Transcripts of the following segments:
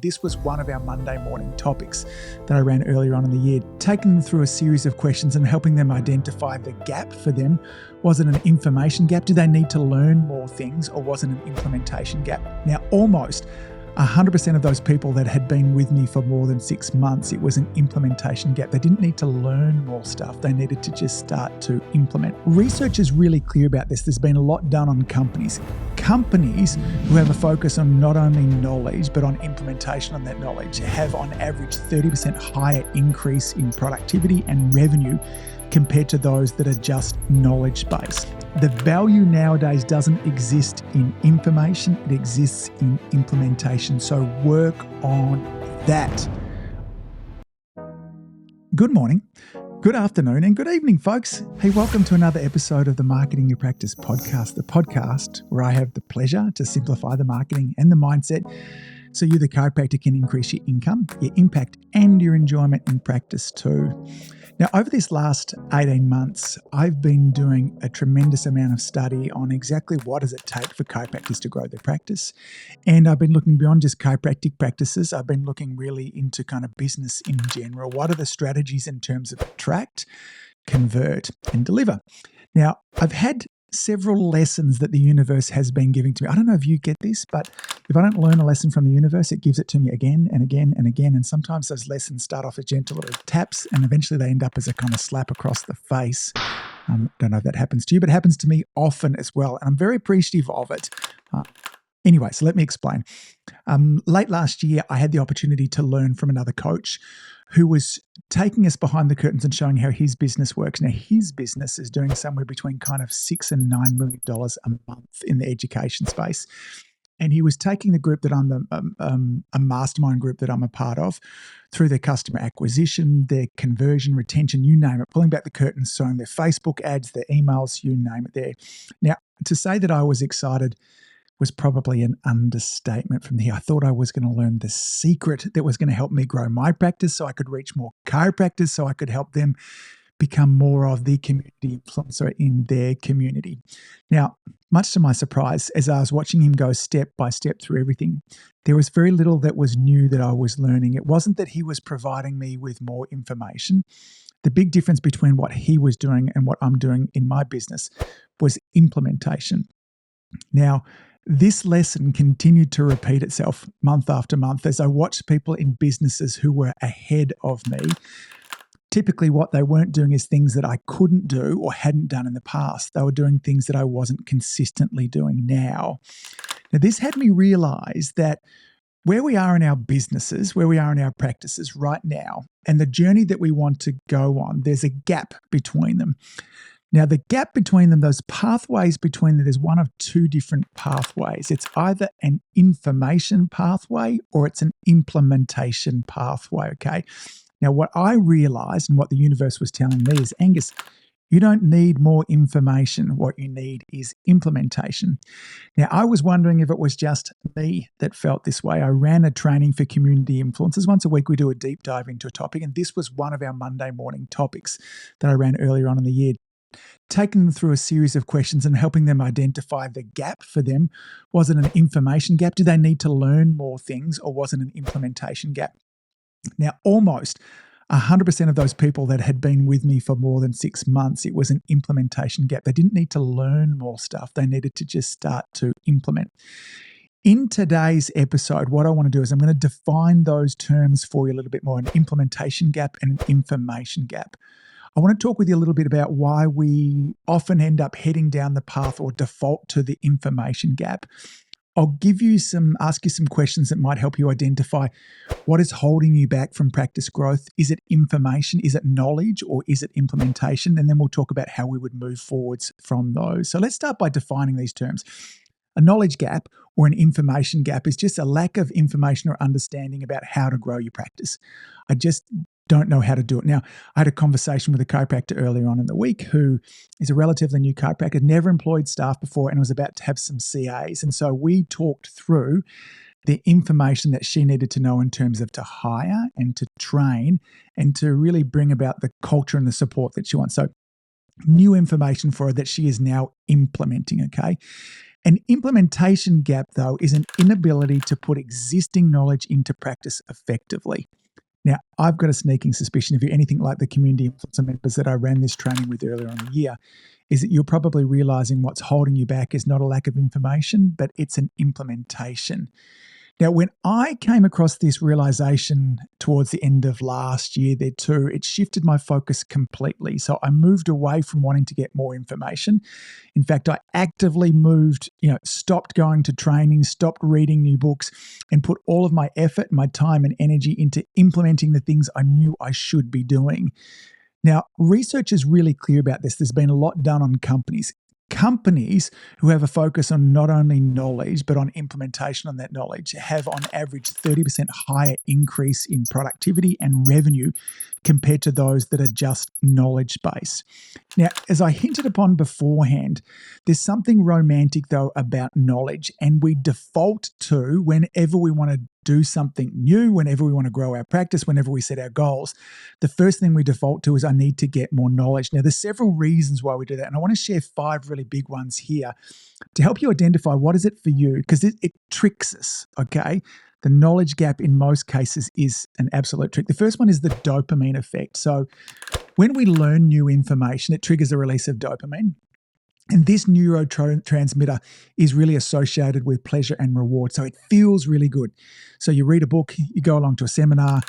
This was one of our Monday morning topics that I ran earlier on in the year, taking them through a series of questions and helping them identify the gap for them. Was it an information gap? Do they need to learn more things, or was it an implementation gap? Now, almost 100% of those people that had been with me for more than 6 months, it was an implementation gap. They didn't need to learn more stuff. They needed to just start to implement. Research is really clear about this. There's been a lot done on companies. Companies who have a focus on not only knowledge, but on implementation on that knowledge have on average 30% higher increase in productivity and revenue compared to those that are just knowledge-based. The value nowadays doesn't exist in information, it exists in implementation. So work on that. Good morning, good afternoon, and good evening, folks. Hey, welcome to another episode of the Marketing Your Practice podcast, the podcast where I have the pleasure to simplify the marketing and the mindset so you, the chiropractor, can increase your income, your impact, and your enjoyment in practice too. Now, over this last 18 months, I've been doing a tremendous amount of study on exactly what does it take for chiropractors to grow their practice. And I've been looking beyond just chiropractic practices. I've been looking really into kind of business in general. What are the strategies in terms of attract, convert, and deliver? Now, I've had several lessons that the universe has been giving to me. I don't know if you get this, but if I don't learn a lesson from the universe, it gives it to me again and again and again. And sometimes those lessons start off as gentle little taps and eventually they end up as a kind of slap across the face. Don't know if that happens to you, but it happens to me often as well. And I'm very appreciative of it. Anyway, so let me explain. Late last year, I had the opportunity to learn from another coach who was taking us behind the curtains and showing how his business works. Now, his business is doing somewhere between kind of $6 and $9 million a month in the education space. And he was taking the group that I'm a mastermind group that I'm a part of through their customer acquisition, their conversion, retention, you name it, pulling back the curtains, showing their Facebook ads, their emails, you name it there. Now, to say that I was excited was probably an understatement from here. I thought I was going to learn the secret that was going to help me grow my practice so I could reach more chiropractors, so I could help them become more of the community influencer in their community. Now, much to my surprise, as I was watching him go step by step through everything, there was very little that was new that I was learning. It wasn't that he was providing me with more information. The big difference between what he was doing and what I'm doing in my business was implementation. Now, this lesson continued to repeat itself month after month as I watched people in businesses who were ahead of me. Typically, what they weren't doing is things that I couldn't do or hadn't done in the past. They were doing things that I wasn't consistently doing now. Now, this had me realize that where we are in our businesses, where we are in our practices right now, and the journey that we want to go on, there's a gap between them. Now, the gap between them, those pathways between them, there's one of two different pathways. It's either an information pathway or it's an implementation pathway, okay? Now, what I realized and what the universe was telling me is, Angus, you don't need more information. What you need is implementation. Now, I was wondering if it was just me that felt this way. I ran a training for community influencers. Once a week, we do a deep dive into a topic, and this was one of our Monday morning topics that I ran earlier on in the year, taking them through a series of questions and helping them identify the gap for them. Was it an information gap? Do they need to learn more things, or was it an implementation gap? Now, almost 100% of those people that had been with me for more than 6 months, it was an implementation gap. They didn't need to learn more stuff. They needed to just start to implement. In today's episode, what I want to do is I'm going to define those terms for you a little bit more, an implementation gap and an information gap. I want to talk with you a little bit about why we often end up heading down the path or default to the information gap. I'll ask you some questions that might help you identify what is holding you back from practice growth. Is it information? Is it knowledge? Or is it implementation? And then we'll talk about how we would move forwards from those. So let's start by defining these terms. A knowledge gap or an information gap is just a lack of information or understanding about how to grow your practice. I just don't know how to do it. Now, I had a conversation with a chiropractor earlier on in the week who is a relatively new chiropractor, never employed staff before, and was about to have some CAs. And so we talked through the information that she needed to know in terms of to hire and to train and to really bring about the culture and the support that she wants. So new information for her that she is now implementing, okay? An implementation gap, though, is an inability to put existing knowledge into practice effectively. Now, I've got a sneaking suspicion if you're anything like the community influencer members that I ran this training with earlier in the year, is that you're probably realizing what's holding you back is not a lack of information, but it's an implementation. Now, when I came across this realization towards the end of last year there too, it shifted my focus completely. So I moved away from wanting to get more information. In fact, I actively moved, stopped going to training, stopped reading new books, and put all of my effort, my time and energy into implementing the things I knew I should be doing. Now, research is really clear about this. There's been a lot done on companies. Companies who have a focus on not only knowledge, but on implementation on that knowledge have on average 30% higher increase in productivity and revenue compared to those that are just knowledge-based. Now, as I hinted upon beforehand, there's something romantic though about knowledge, and we default to whenever we want to do something new, whenever we want to grow our practice, whenever we set our goals, the first thing we default to is I need to get more knowledge. Now, there's several reasons why we do that, and I want to share 5 really big ones here to help you identify what is it for you, because it tricks us, okay? The knowledge gap in most cases is an absolute trick. The first one is the dopamine effect. So when we learn new information, it triggers the release of dopamine. And this neurotransmitter is really associated with pleasure and reward. So it feels really good. So you read a book, you go along to a seminar,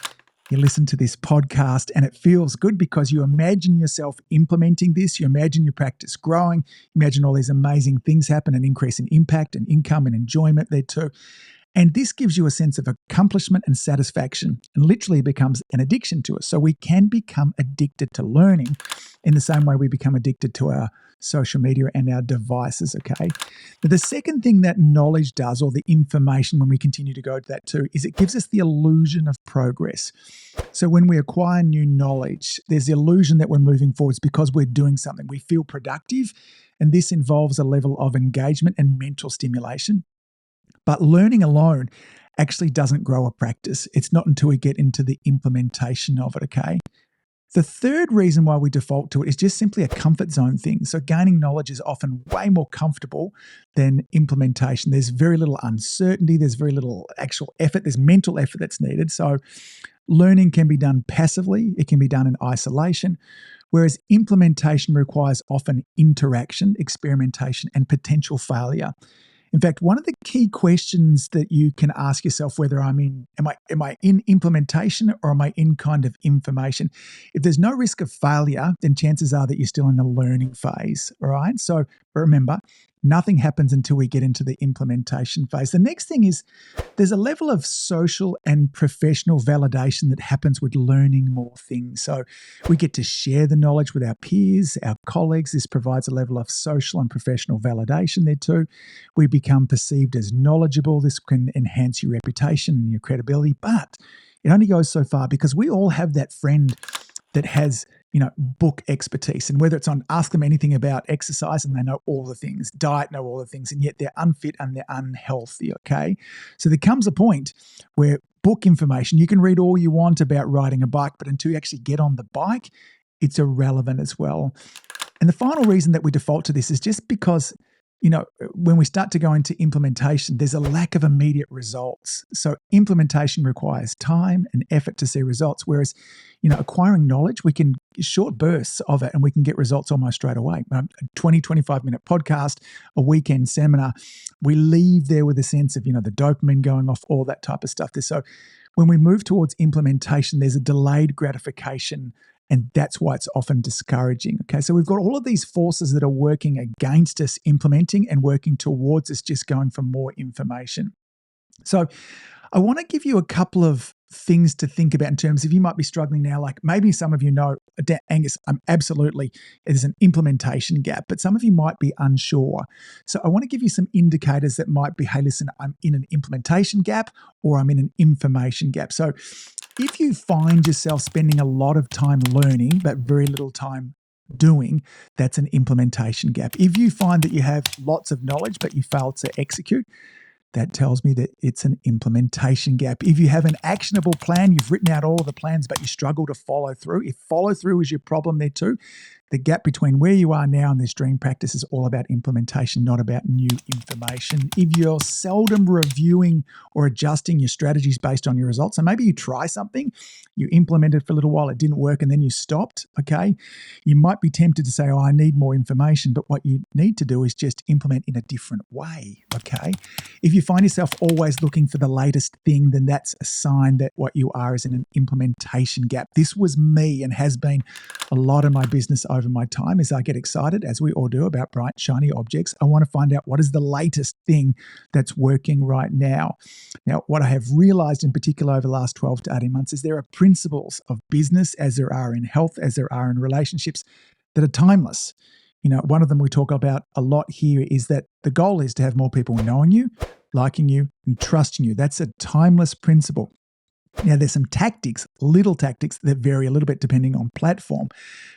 you listen to this podcast, and it feels good because you imagine yourself implementing this. You imagine your practice growing. You imagine all these amazing things happen, an increase in impact and income and enjoyment there too. And this gives you a sense of accomplishment and satisfaction, and literally becomes an addiction to us. So we can become addicted to learning in the same way we become addicted to our social media and our devices, okay? But the second thing that knowledge does, or the information when we continue to go to that too, is it gives us the illusion of progress. So when we acquire new knowledge, there's the illusion that we're moving forwards because we're doing something. We feel productive, and this involves a level of engagement and mental stimulation. But learning alone actually doesn't grow a practice. It's not until we get into the implementation of it, okay? The third reason why we default to it is just simply a comfort zone thing. So gaining knowledge is often way more comfortable than implementation. There's very little uncertainty. There's very little actual effort. There's mental effort that's needed. So learning can be done passively. It can be done in isolation, whereas implementation requires often interaction, experimentation, and potential failure. In fact, one of the key questions that you can ask yourself, whether am I in implementation or am I in kind of information? If there's no risk of failure, then chances are that you're still in the learning phase, all right? So remember, nothing happens until we get into the implementation phase. The next thing is there's a level of social and professional validation that happens with learning more things. So we get to share the knowledge with our peers, our colleagues. This provides a level of social and professional validation there too. We become perceived as knowledgeable. This can enhance your reputation and your credibility, but it only goes so far, because we all have that friend that has book expertise, and whether it's on ask them anything about exercise and they know all the things, diet, know all the things, and yet they're unfit and they're unhealthy, okay? So there comes a point where book information, you can read all you want about riding a bike, but until you actually get on the bike, it's irrelevant as well. And the final reason that we default to this is just because when we start to go into implementation, there's a lack of immediate results. So implementation requires time and effort to see results, whereas, acquiring knowledge, we can short bursts of it and we can get results almost straight away. A 20, 25-minute podcast, a weekend seminar, we leave there with a sense of, the dopamine going off, all that type of stuff. So when we move towards implementation, there's a delayed gratification, and that's why it's often discouraging. Okay, so we've got all of these forces that are working against us implementing and working towards us just going for more information. So I want to give you a couple of things to think about in terms of, you might be struggling now, like maybe some of you know, Angus, there's an implementation gap, but some of you might be unsure. So I want to give you some indicators that might be, hey, listen, I'm in an implementation gap or I'm in an information gap. So if you find yourself spending a lot of time learning but very little time doing, that's an implementation gap. If you find that you have lots of knowledge but you fail to execute, that tells me that it's an implementation gap. If you have an actionable plan, you've written out all of the plans, but you struggle to follow through. If follow through is your problem there too, the gap between where you are now and this dream practice is all about implementation, not about new information. If you're seldom reviewing or adjusting your strategies based on your results, so maybe you try something, you implement it for a little while, it didn't work, and then you stopped, okay? You might be tempted to say, oh, I need more information, but what you need to do is just implement in a different way, okay? If you find yourself always looking for the latest thing, then that's a sign that what you are is in an implementation gap. This was me and has been a lot of my business over my time. As I get excited, as we all do, about bright, shiny objects, I want to find out what is the latest thing that's working right now. Now, what I have realized in particular over the last 12 to 18 months is there are principles of business, as there are in health, as there are in relationships, that are timeless. You know, one of them we talk about a lot here is that the goal is to have more people knowing you, liking you, and trusting you. That's a timeless principle. Now, there's some tactics, little tactics that vary a little bit depending on platform.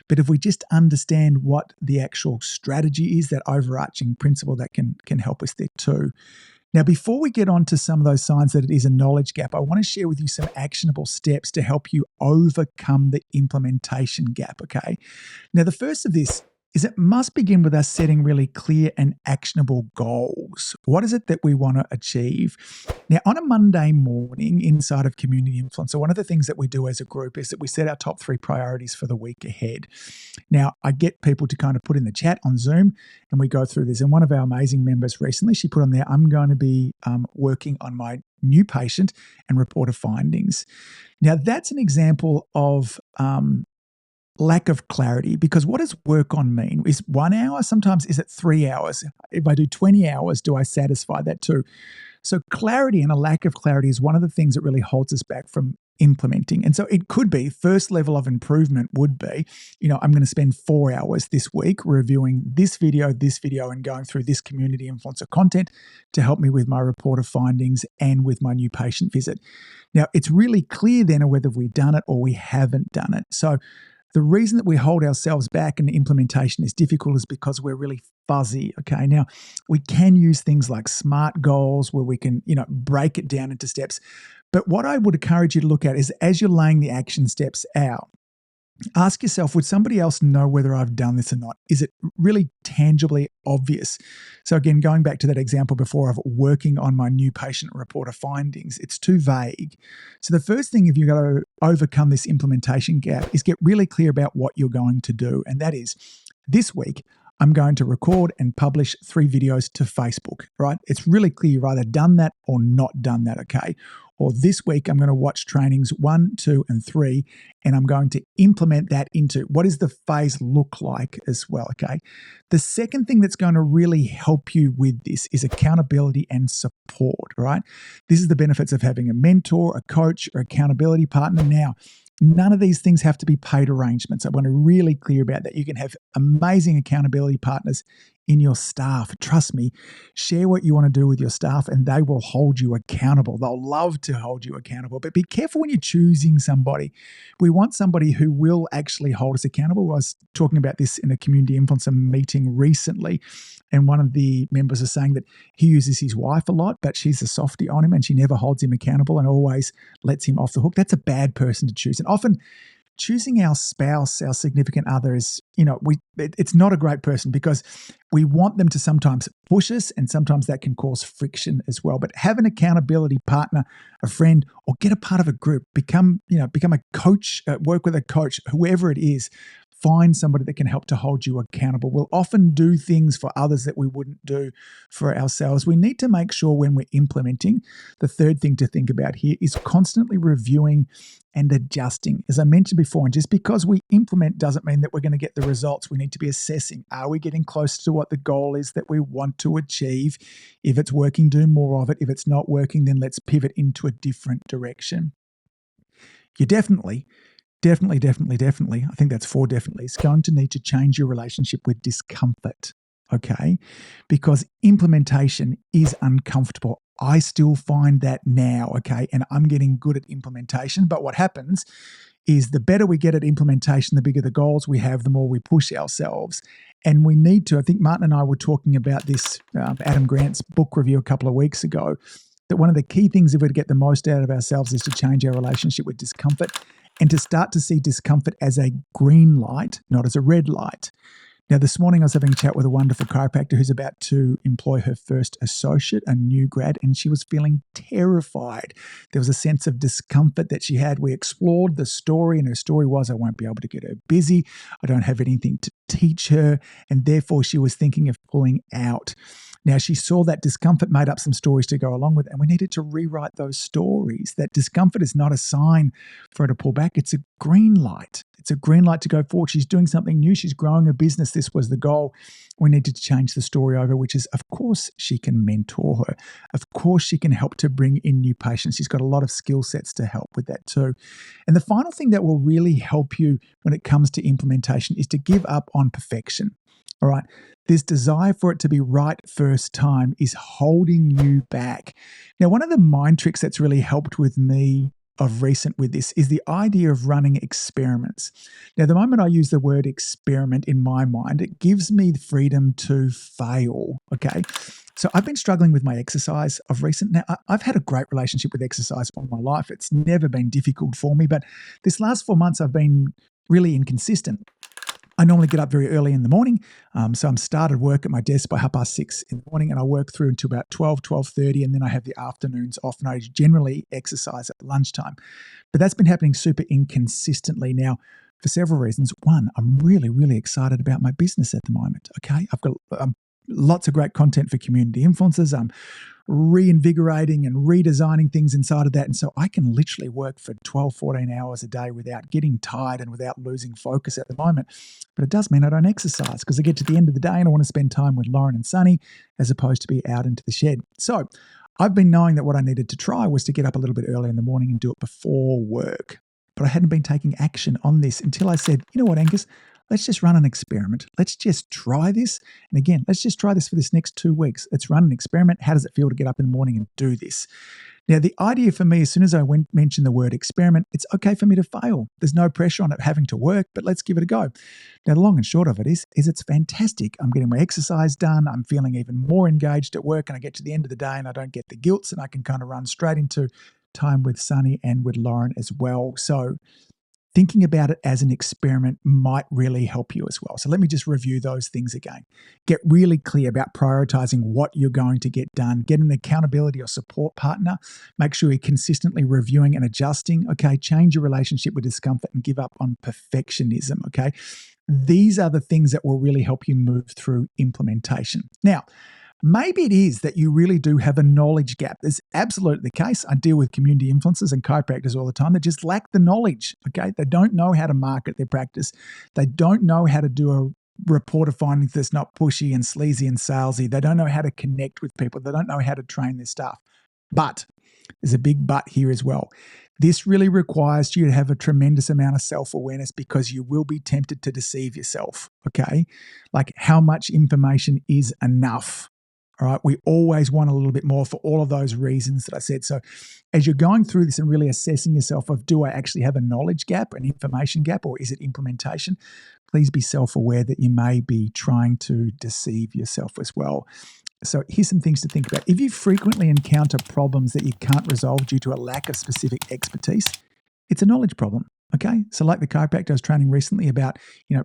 But if we just understand what the actual strategy is, that overarching principle, that can help us there too. Now, before we get on to some of those signs that it is a knowledge gap, I want to share with you some actionable steps to help you overcome the implementation gap, okay? Now, the first of this is it must begin with us setting really clear and actionable goals. What is it that we want to achieve? Now, on a Monday morning inside of Community Influencer, one of the things that we do as a group is that we set our top 3 priorities for the week ahead. Now, I get people to kind of put in the chat on Zoom and we go through this. And one of our amazing members recently, she put on there, I'm going to be working on my new patient and report of findings. Now, that's an example of lack of clarity, because what does work on mean? Is 1 hour? Sometimes is it 3 hours? If I do 20 hours, do I satisfy that too? So clarity and a lack of clarity is one of the things that really holds us back from implementing. And so it could be, first level of improvement would be, I'm going to spend 4 hours this week reviewing this video, and going through this community influencer content to help me with my report of findings and with my new patient visit. Now, it's really clear then whether we've done it or we haven't done it. So the reason that we hold ourselves back and implementation is difficult is because we're really fuzzy, okay? Now, we can use things like SMART goals where we can, break it down into steps. But what I would encourage you to look at is, as you're laying the action steps out, ask yourself, would somebody else know whether I've done this or not? Is it really tangibly obvious? So again, going back to that example before of working on my new patient report of findings, it's too vague. So the first thing, if you've got to overcome this implementation gap, is get really clear about what you're going to do. And that is, this week, I'm going to record and publish 3 videos to Facebook, right? It's really clear you've either done that or not done that, okay? Or this week, I'm going to watch trainings 1, 2, and 3, and I'm going to implement that into what does the phase look like as well, okay? The second thing that's going to really help you with this is accountability and support, right? This is the benefits of having a mentor, a coach, or accountability partner. Now, none of these things have to be paid arrangements. I want to be really clear about that. You can have amazing accountability partners in your staff. Trust me, share what you want to do with your staff and they will hold you accountable. They'll love to hold you accountable, but be careful when you're choosing somebody. We want somebody who will actually hold us accountable. I was talking about this in a community influencer meeting recently, and one of the members was saying that he uses his wife a lot, but she's a softie on him and she never holds him accountable and always lets him off the hook. That's a bad person to choose. And often choosing our spouse, our significant other is, it's not a great person because we want them to sometimes push us and sometimes that can cause friction as well. But have an accountability partner, a friend, or get a part of a group, become a coach, work with a coach, whoever it is. Find somebody that can help to hold you accountable. We'll often do things for others that we wouldn't do for ourselves. We need to make sure when we're implementing, the third thing to think about here is constantly reviewing and adjusting. As I mentioned before, and just because we implement doesn't mean that we're going to get the results. We need to be assessing, are we getting close to what the goal is that we want to achieve? If it's working, do more of it. If it's not working, then let's pivot into a different direction. You definitely, I think that's 4 definitely, it's going to need to change your relationship with discomfort, okay? Because implementation is uncomfortable. I still find that now, okay? And I'm getting good at implementation, but what happens is the better we get at implementation, the bigger the goals we have, the more we push ourselves. And we need to, I think Martin and I were talking about this, Adam Grant's book review a couple of weeks ago, that one of the key things if we're to get the most out of ourselves is to change our relationship with discomfort and to start to see discomfort as a green light, not as a red light. Now, this morning I was having a chat with a wonderful chiropractor who's about to employ her first associate, a new grad, and she was feeling terrified. There was a sense of discomfort that she had. We explored the story, and her story was, I won't be able to get her busy. I don't have anything to teach her, and therefore she was thinking of pulling out. Now, she saw that discomfort, made up some stories to go along with it, and we needed to rewrite those stories. That discomfort is not a sign for her to pull back. It's a green light. It's a green light to go forward. She's doing something new. She's growing a business. This was the goal. We needed to change the story over, which is, of course, she can mentor her. Of course, she can help to bring in new patients. She's got a lot of skill sets to help with that too. And the final thing that will really help you when it comes to implementation is to give up on perfection. All right. This desire for it to be right first time is holding you back. Now, one of the mind tricks that's really helped with me of recent with this is the idea of running experiments. Now, the moment I use the word experiment in my mind, it gives me the freedom to fail. Okay. So I've been struggling with my exercise of recent. Now, I've had a great relationship with exercise all my life. It's never been difficult for me, but this last 4 months I've been really inconsistent. I normally get up very early in the morning. So I'm started work at my desk by 6:30 in the morning, and I work through until about 12:30, and then I have the afternoons off, and I generally exercise at lunchtime. But that's been happening super inconsistently now for several reasons. One, I'm really, really excited about my business at the moment. Okay. I've got lots of great content for community influencers. I'm reinvigorating and redesigning things inside of that. And so I can literally work for 12, 14 hours a day without getting tired and without losing focus at the moment. But it does mean I don't exercise because I get to the end of the day and I want to spend time with Lauren and Sunny as opposed to be out into the shed. So I've been knowing that what I needed to try was to get up a little bit early in the morning and do it before work. But I hadn't been taking action on this until I said, you know what, Angus? Let's just run an experiment. Let's just try this. And again, let's just try this for this next 2 weeks. Let's run an experiment. How does it feel to get up in the morning and do this? Now, the idea for me, as soon as I mentioned the word experiment, it's okay for me to fail. There's no pressure on it having to work, but let's give it a go. Now, the long and short of it is it's fantastic. I'm getting my exercise done. I'm feeling even more engaged at work, and I get to the end of the day and I don't get the guilt, and I can kind of run straight into time with Sunny and with Lauren as well. So thinking about it as an experiment might really help you as well. So let me just review those things again. Get really clear about prioritizing what you're going to get done. Get an accountability or support partner. Make sure you're consistently reviewing and adjusting. Okay, change your relationship with discomfort and give up on perfectionism. Okay, these are the things that will really help you move through implementation. Now, maybe it is that you really do have a knowledge gap. It's absolutely the case. I deal with community influencers and chiropractors all the time that just lack the knowledge, okay? They don't know how to market their practice. They don't know how to do a report of findings that's not pushy and sleazy and salesy. They don't know how to connect with people. They don't know how to train their staff. But there's a big but here as well. This really requires you to have a tremendous amount of self-awareness because you will be tempted to deceive yourself, okay? Like how much information is enough? All right, we always want a little bit more for all of those reasons that I said. So as you're going through this and really assessing yourself of, do I actually have a knowledge gap, an information gap, or is it implementation? Please be self-aware that you may be trying to deceive yourself as well. So here's some things to think about. If you frequently encounter problems that you can't resolve due to a lack of specific expertise, it's a knowledge problem. Okay, so like the chiropractor I was training recently about,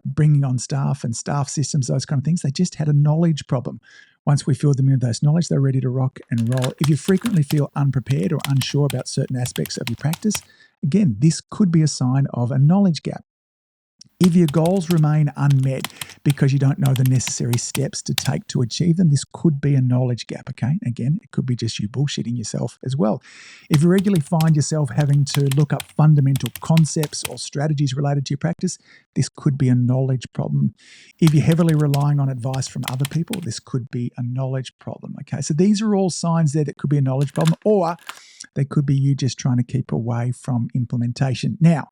bringing on staff and staff systems, those kind of things, they just had a knowledge problem. Once we filled them in with those knowledge, they're ready to rock and roll. If you frequently feel unprepared or unsure about certain aspects of your practice, again, this could be a sign of a knowledge gap. If your goals remain unmet because you don't know the necessary steps to take to achieve them, this could be a knowledge gap, okay? Again, it could be just you bullshitting yourself as well. If you regularly find yourself having to look up fundamental concepts or strategies related to your practice, this could be a knowledge problem. If you're heavily relying on advice from other people, this could be a knowledge problem, okay? So these are all signs there that could be a knowledge problem, or they could be you just trying to keep away from implementation. Now,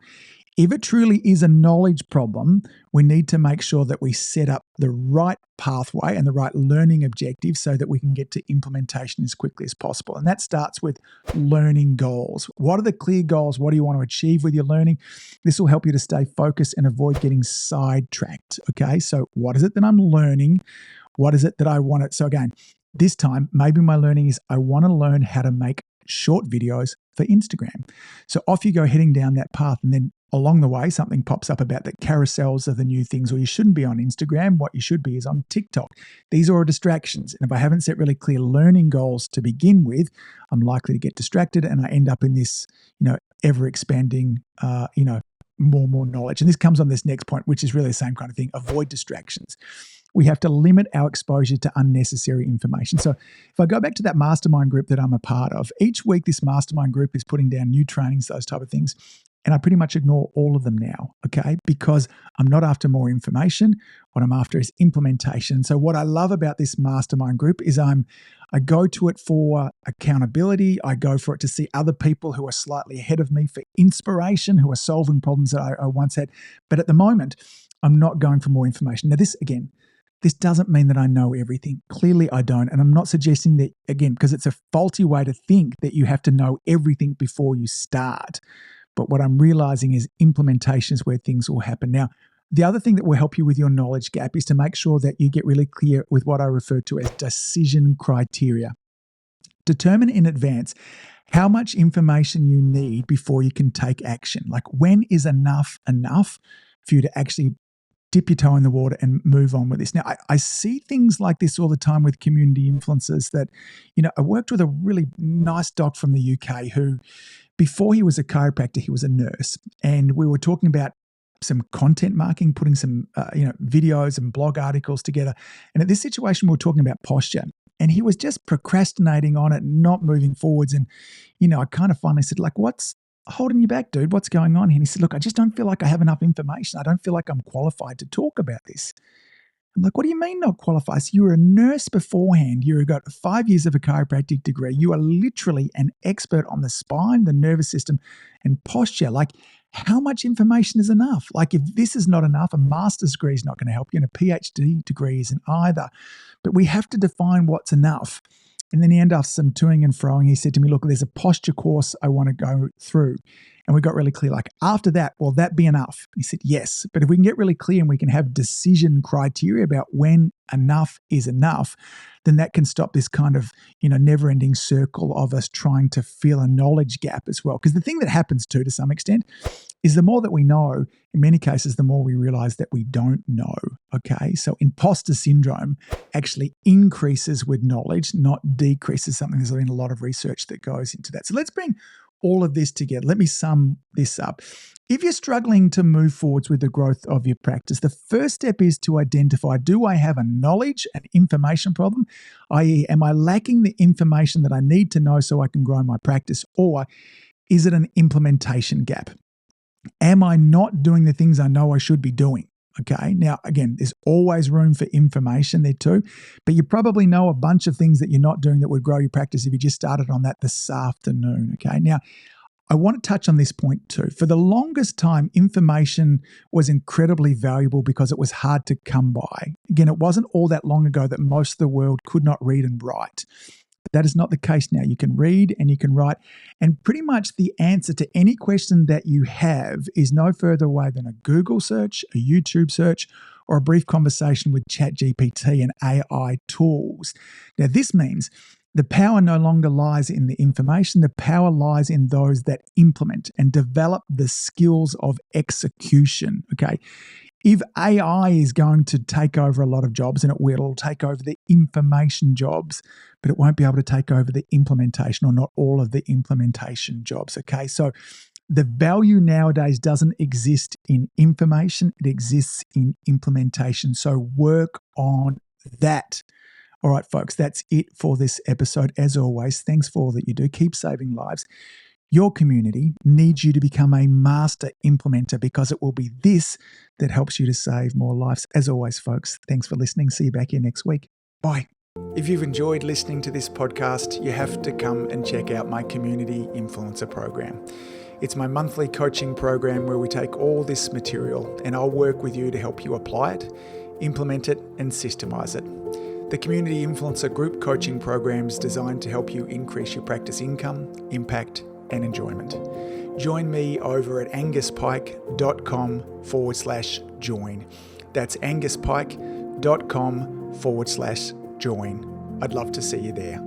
if it truly is a knowledge problem, we need to make sure that we set up the right pathway and the right learning objective so that we can get to implementation as quickly as possible. And that starts with learning goals. What are the clear goals? What do you want to achieve with your learning? This will help you to stay focused and avoid getting sidetracked. Okay, so what is it that I'm learning? What is it that I want to? So again, this time, maybe my learning is I want to learn how to make short videos for Instagram. So off you go heading down that path. And then along the way, something pops up about that carousels are the new things, or you shouldn't be on Instagram. What you should be is on TikTok. These are all distractions. And if I haven't set really clear learning goals to begin with, I'm likely to get distracted and I end up in this, ever expanding, more and more knowledge. And this comes on this next point, which is really the same kind of thing. Avoid distractions. We have to limit our exposure to unnecessary information. So if I go back to that mastermind group that I'm a part of, each week this mastermind group is putting down new trainings, those type of things. And I pretty much ignore all of them now, okay? Because I'm not after more information. What I'm after is implementation. So what I love about this mastermind group is I go to it for accountability. I go for it to see other people who are slightly ahead of me for inspiration, who are solving problems that I once had. But at the moment, I'm not going for more information. Now, this doesn't mean that I know everything. Clearly, I don't. And I'm not suggesting that, again, because it's a faulty way to think that you have to know everything before you start. But what I'm realizing is implementation is where things will happen. Now, the other thing that will help you with your knowledge gap is to make sure that you get really clear with what I refer to as decision criteria. Determine in advance how much information you need before you can take action. Like, when is enough for you to actually dip your toe in the water and move on with this? Now, I see things like this all the time with community influencers that, I worked with a really nice doc from the UK who, before he was a chiropractor, he was a nurse. And we were talking about some content marketing, putting some, videos and blog articles together. And at this situation, we were talking about posture. And he was just procrastinating on it, not moving forwards. And, I kind of finally said, like, what's holding you back, dude? What's going on here? And he said, look, I just don't feel like I have enough information. I don't feel like I'm qualified to talk about this. I'm like, what do you mean not qualified? So you were a nurse beforehand. You've got 5 years of a chiropractic degree. You are literally an expert on the spine, the nervous system, and posture. Like, how much information is enough? Like, if this is not enough, a master's degree is not going to help you, and a PhD degree isn't either. But we have to define what's enough. And then he ended up some toing and froing. He said to me, look, there's a posture course I want to go through. And we got really clear, like, after that, will that be enough? He said, yes. But if we can get really clear and we can have decision criteria about when enough is enough, then that can stop this kind of, never-ending circle of us trying to fill a knowledge gap as well. Because the thing that happens too, to some extent, is the more that we know, in many cases, the more we realize that we don't know, okay? So imposter syndrome actually increases with knowledge, not decreases something. There's been a lot of research that goes into that. So let's bring all of this together. Let me sum this up. If you're struggling to move forwards with the growth of your practice, the first step is to identify, do I have a knowledge and information problem? i.e., am I lacking the information that I need to know so I can grow my practice? Or is it an implementation gap? Am I not doing the things I know I should be doing? Okay. Now, again, there's always room for information there too, but you probably know a bunch of things that you're not doing that would grow your practice if you just started on that this afternoon. Okay. Now, I want to touch on this point too. For the longest time, information was incredibly valuable because it was hard to come by. Again, it wasn't all that long ago that most of the world could not read and write. But that is not the case now. You can read and you can write, and pretty much the answer to any question that you have is no further away than a Google search, a YouTube search, or a brief conversation with ChatGPT and AI tools. Now, this means the power no longer lies in the information. The power lies in those that implement and develop the skills of execution, okay? If AI is going to take over a lot of jobs, and it'll take over the information jobs, but it won't be able to take over the implementation, or not all of the implementation jobs, okay? So the value nowadays doesn't exist in information, it exists in implementation. So work on that. All right, folks, that's it for this episode. As always, thanks for all that you do. Keep saving lives. Your community needs you to become a master implementer, because it will be this that helps you to save more lives. As always, folks, thanks for listening. See you back here next week. Bye. If you've enjoyed listening to this podcast, you have to come and check out my Community Influencer Program. It's my monthly coaching program where we take all this material and I'll work with you to help you apply it, implement it, and systemize it. The Community Influencer Group Coaching Program is designed to help you increase your practice income, impact, and enjoyment. Join me over at anguspyke.com/join. That's anguspyke.com/join. I'd love to see you there.